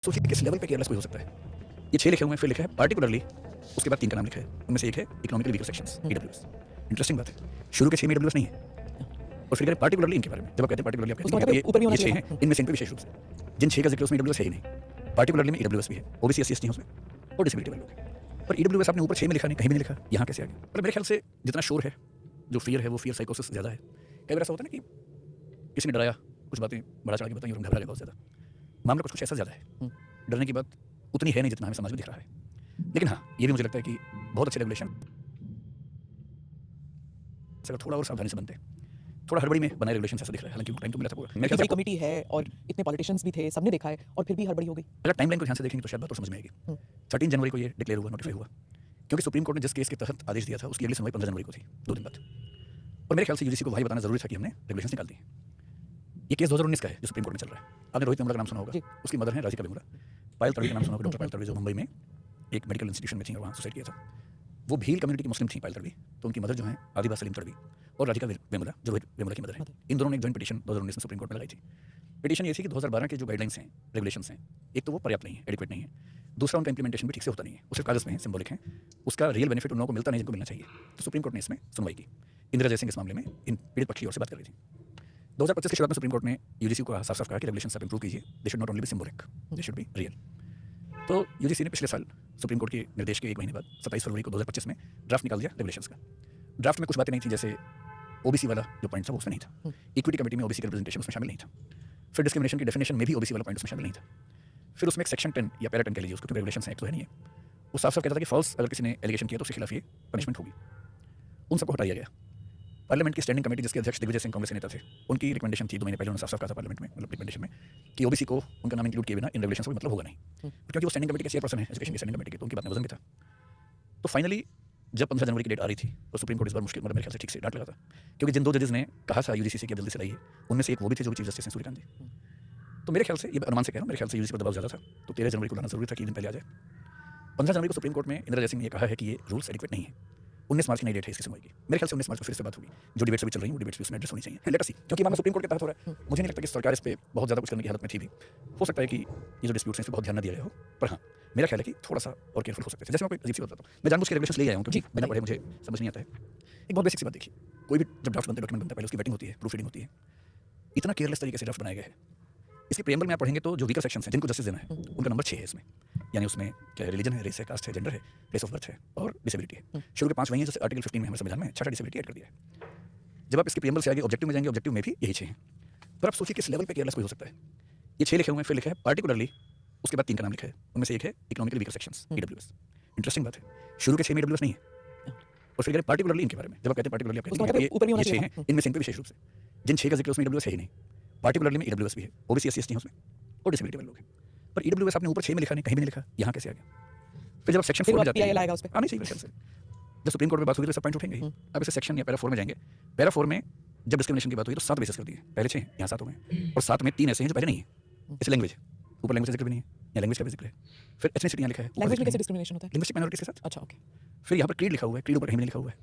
सोचिए किस लेवल पे केयरलेस कोई हो सकता है। ये 6 लिखे हुए हैं, फिर लिखा है पार्टिकुलरली, उसके बाद 3 का नाम लिखा है। उनमें से एक है economically weaker sections, EWS. Interesting बात है, शुरू के 6 में ईडब्ल्यूएस नहीं है और फिर कह रहे हैं पार्टिकुलरली इनके बारे में। जब आप कहते हैं पार्टिकुलरली, आप कहते हैं कि ऊपर भी होना ये 6 चाहिए हैं, इनमें से इन पे विशेष रूप से जिन 6 का जिक्र उसमें ईडब्ल्यूएस है ही नहीं। पार्टिकुलरली में ईडब्ल्यूएस भी है, ओबीसी एससी एसटी हैं उसमें और डिसेबिलिटी वाले लोग हैं। पर ईडब्ल्यूएस आपने ऊपर 6 में लिखा नहीं, कहीं भी नहीं लिखा, यहाँ कैसे आ गया? मतलब मेरे ख्याल से जितना शोर है, जो फियर है, वो फियर साइकोसिस ज़्यादा है। कई बार ऐसा होता है ना कि किसी ने डराया, कुछ बातें बढ़ा चढ़ा के बताई और हम घबरा गए बहुत ज़्यादा। मामला कुछ ऐसा ज़्यादा है, डरने की बात उतनी है नहीं जितना हमें समाज में दिख रहा है। लेकिन हाँ, ये भी मुझे लगता है कि बहुत अच्छे रेगुलेशन अगर थोड़ा और सावधानी से बनते, थोड़ा हड़बड़ी में बनाए रेगुलेशन ऐसा दिख रहा है। हालांकि टाइम तो मिला था पूरा। मेरे ख्याल बड़ी से कमेटी है और इतने पॉलिटिशियंस भी थे, सबने देखा है और फिर भी हड़बड़ी हो गई। अगर टाइमलाइन को ध्यान से देखेंगे तो शायद बात और समझ में आएगी। 13 जनवरी को ये डिक्लेयर हुआ, नोटिफाई हुआ, क्योंकि सुप्रीम कोर्ट ने जिस केस के तहत आदेश दिया था उसकी अगली सुनवाई 15 जनवरी को थी, 2 दिन बाद। और मेरे ख्याल से यूजीसी को भाई बताना जरूरी था कि हमने रेगुलेशन निकाल दिए। ये केस 2019 का है जो सुप्रीम कोर्ट में चल रहा है। आपने रोहित वेमुला का नाम सुना होगा, उसकी मदर है राधिका वेमुला। पायल तड़वी का नाम सुना होगा, डॉक्टर पायल तड़वी, जो मुंबई में एक मेडिकल इंस्टीट्यूशन में थी और वहाँ सुसाइड किया था। वो भील कम्युनिटी की मुस्लिम थी पायल तड़वी, तो उनकी मदर जो है आदिबा सलीम तड़वी और राधिका वेमुला जो रोहित वेमुला की मदर है, इन दोनों ने एक जॉइंट पिटीशन 2019 में सुप्रीम कोर्ट में लगाई थी। पिटीशन ये थी कि 2012 के जो गाइडलाइंस हैं, रेगुलेशंस हैं, एक तो वो पर्याप्त नहीं है, एडिक्वेट नहीं है। दूसरा, उनका इंप्लीमेंटेशन भी ठीक से होता नहीं है, वो सिर्फ कागज में है, सिंबॉलिक है। उसका रियल बेनिफिट उन लोगों को मिलता नहीं जिनको मिलना चाहिए। तो सुप्रीम कोर्ट ने इसमें सुनवाई की। इंदिरा जयसिंह इस मामले में इन पीड़ित पक्ष की ओर से बात कर रही थी। 2025 की शुरुआत में सुप्रीम कोर्ट ने यूजीसी को साफ साफ कहा कि रेगुलेशंस आप इंप्रूव कीजिए, they should not only be symbolic, they should be real. तो यूजीसी ने पिछले साल सुप्रीम कोर्ट के निर्देश के 1 महीने बाद 27 फरवरी को 2025 में ड्राफ्ट निकाल दिया रेगुलेशंस का। ड्राफ्ट में कुछ बातें नहीं थी, जैसे ओबीसी वाला जो पॉइंट था वो उसमें नहीं था, इक्विटी कमेटी में ओबीसी का रिप्रेजेंटेशन उसमें शामिल नहीं था, फिर डिस्क्रिमिनेशन की डेफिनेशन में भी ओबीसी वाला पॉइंट उसमें शामिल नहीं था, फिर उसमें एक सेक्शन 10 या पैरा 10 कह लीजिए उसको, क्योंकि रेगुलेशन एक्ट तो है नहीं है, वो साफ साफ कहता था कि फॉल्स अगर किसी ने एलिगेशन किया तो उसके खिलाफ ये पनिशमेंट होगी। उन सबको हटा दिया गया। पार्लियामेंट की स्टैंडिंग कमेटी जिसके अध्यक्ष दिग्विजय सिंह कांग्रेस के नेता थे, उनकी रिकमेंडेशन थी 2 महीने पहले, उन्होंने साफ साफ कहा था पार्लियामेंट में, मतलब रिकमेंडेशन में, कि ओबीसी को उनका नाम इंक्लूड किए बिना इन रेगुलेशंस में मतलब होगा नहीं, क्योंकि वो स्टैंडिंग कमेटी के चेयरपर्सन है एजुकेशन की स्टैंडिंग कमेटी के, तो उनकी बात में वजन भी था। तो फाइनली जब 15 जनवरी की डेट आ रही थी तो सुप्रीम कोर्ट इस बार मुश्किल, मतलब मेरे ख्याल से ठीक से डांट लगा था, क्योंकि जिन 2 जजेस ने कहा था यूजीसी से कि जल्दी से लाइए, उनमें से एक वो भी थे जो चीफ जस्टिस हैं सूर्यकांत जी। तो मेरे ख्याल से, ये अनुमान से कह रहा हूँ, मेरे ख्याल से यूजीसी पर दबाव ज़्यादा था, तो 13 जनवरी को लाना जरूरी था कि दिन पहले आ जाए। 15 जनवरी को सुप्रीम कोर्ट में इंदिरा जयसिंह ने ये कहा है कि ये रूल्स एडिक्वेट नहीं है। 19 मार्च की नई डेट है इसकी सुनवाई की। मेरे ख्याल से 19 मार्च को फिर से बात होगी, जो डिबेट्स अभी चल रही हैं वो डिबेट्स भी उसमें एड्रेस होनी चाहिए। लेट अस सी, क्योंकि मामला सुप्रीम कोर्ट के तहत हो रहा है, मुझे नहीं लगता कि सरकार इस पे बहुत ज़्यादा कुछ करने की हालत में थी भी। हो सकता है कि ये जो डिस्प्यूट्स हैं इस पे बहुत ध्यान न दिया गया हो, पर हाँ, मेरा ख्याल है कि थोड़ा सा और केयरफुल हो सकते थे। जैसे मैं कोई अजीब सी बात बताता हूँ, मैं जानबूझ के रेगुलेशंस ले आया हूँ क्योंकि बिना पढ़े मुझे समझ नहीं आता है। एक बहुत बेसिक सी बात देखिए, कोई भी जब ड्राफ्ट बनता है, डॉक्यूमेंट बनता है, पहले उसकी वेटिंग होती है, प्रूफ रीडिंग होती है। इतना केयरलेस तरीके से ड्राफ्ट बनाया गया है। इसके प्रीएम्बल में आप पढ़ेंगे तो जो वीकर सेक्शंस हैं जिनको जस्टिस देना है, उनका नंबर 6 है इसमें। यानी उसमें क्या है, रिलीजन है, रेस है, कास्ट है, जेंडर है, प्लेस ऑफ बर्थ है और डिसेबिलिटी है। शुरू के 5 वही हैं, जैसे आर्टिकल 15 में हमारे संविधान में 6 डिसेबिलिटी ऐड कर दिया है। जब आप इसके प्रीएम्बल से आगे ऑब्जेक्टिव में जाएंगे, ऑब्जेक्टिव में भी यही 6 हैं। पर आप सोचिए किस लेवल पे केयरलेस कोई हो सकता है। ये 6 लिखे हुए हैं, फिर लिखा है पार्टिकुलरली, उसके बाद 3 का नाम लिखा है। उनमें से एक है economically weaker sections, EWS. Interesting बात है, शुरू के 6 में ईडब्ल्यूएस नहीं है और फिर कह रहे पार्टिकुलरली इनके बारे में। जब आप कहते हैं पार्टिकुलरली, आप कहते हैं कि ये 6 हैं, इनमें से इन पे विशेष रूप से जिन 6 का जिक्र उसमें ईडब्ल्यूएस है ही नहीं। पार्टिकुलरली में ईडब्ल्यूएस भी है, ओबीसी एससी एसटी हैं उसमें और डिसेबिलिटी वाले लोग हैं। पर ईडब्ल्यूएस आपने ऊपर 6 में लिखा नहीं, कहीं भी नहीं लिखा, यहाँ कैसे आ गया? फिर जब आप सेक्शन 4 में जाते हैं, आएगा उस पे आनी चाहिए मेरे ख्याल से। जब सुप्रीम कोर्ट में बात होगी तो सब पॉइंट उठेंगे ही। अब इसे सेक्शन या पैरा 4 में जाएंगे। पैरा 4 में जब डिस्क्रिमिनेशन की बात हुई तो 7 बेसिस कर दिए, पहले 6 यहाँ 7 हो गए और 7 में 3 ऐसे हैं जो पहले नहीं है। इसे लैंग्वेज, ऊपर लैंग्वेज का जिक्र भी नहीं है, या लैंग्वेज का भी जिक्र है। फिर एथनिसिटी यहाँ लिखा है, लैंग्वेज में कैसे डिस्क्रिमिनेशन होता है? लिंग्विस्टिक माइनॉरिटीज के साथ। अच्छा, ओके। फिर यहाँ पर क्रीड लिखा हुआ है, क्रीड ऊपर कहीं भी नहीं लिखा हुआ है।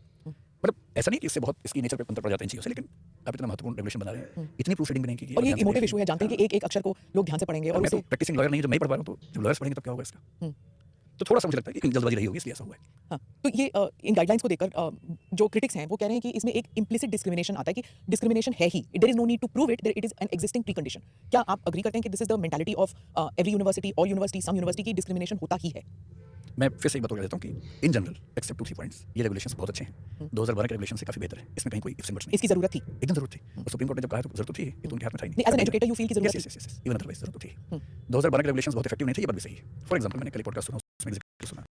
मतलब ऐसा नहीं कि इससे बहुत इसकी नेचर पे अंतर पड़ जाता है इन चीज़ों से, लेकिन आप इतना महत्वपूर्ण रेगुलेशन बना रहे हैं, इतनी प्रूफ रीडिंग भी नहीं की। और ये इमोटिव इशू है, जानते हैं कि एक एक अक्षर को लोग ध्यान से पढ़ेंगे और मैं तो उसे प्रैक्टिसिंग लॉयर नहीं, जब नहीं पढ़ पा रहा हूँ तो जब लॉयर्स पढ़ेंगे तब क्या होगा इसका। तो थोड़ा सा मुझे लगता है कि जल्दबाजी रही होगी, इसलिए ऐसा हुआ है। हाँ, तो ये इन गाइडलाइंस को देखकर जो क्रिटिक्स हैं वो कह रहे हैं कि इसमें एक इम्प्लिसिट डिस्क्रिमिनेशन आता है कि डिस्क्रिमिनेशन है ही, there is no need to prove it, it is an existing precondition. क्या आप अग्री करते हैं कि this is the mentality of every university, all university, some university की डिस्क्रिमिनेशन होता ही है? मैं फिर से एक बात और कह देता हूँ कि इन जनरल एक्सेप्ट 2-3 पॉइंट्स, ये रेगुलेशंस बहुत अच्छे हैं। 2012 के रेगुलेशन से काफी बेहतर है, इसमें कहीं कोई इफ्स एंड बट्स नहीं। इसकी जरूरत थी, एकदम जरूरत थी, और सुप्रीम कोर्ट ने जब कहा तो जरूरत तो थी, ये तो उनके हाथ में था ही नहीं। As an educator you feel की जरूरत yes yes yes, even otherwise जरूरत तो थी। 2012 के रेगुलेशंस बहुत इफेक्टिव नहीं थे, ये बात भी सही है। फॉर एग्जांपल मैंने कल पॉडकास्ट सुना, उसमें जिक्र सुना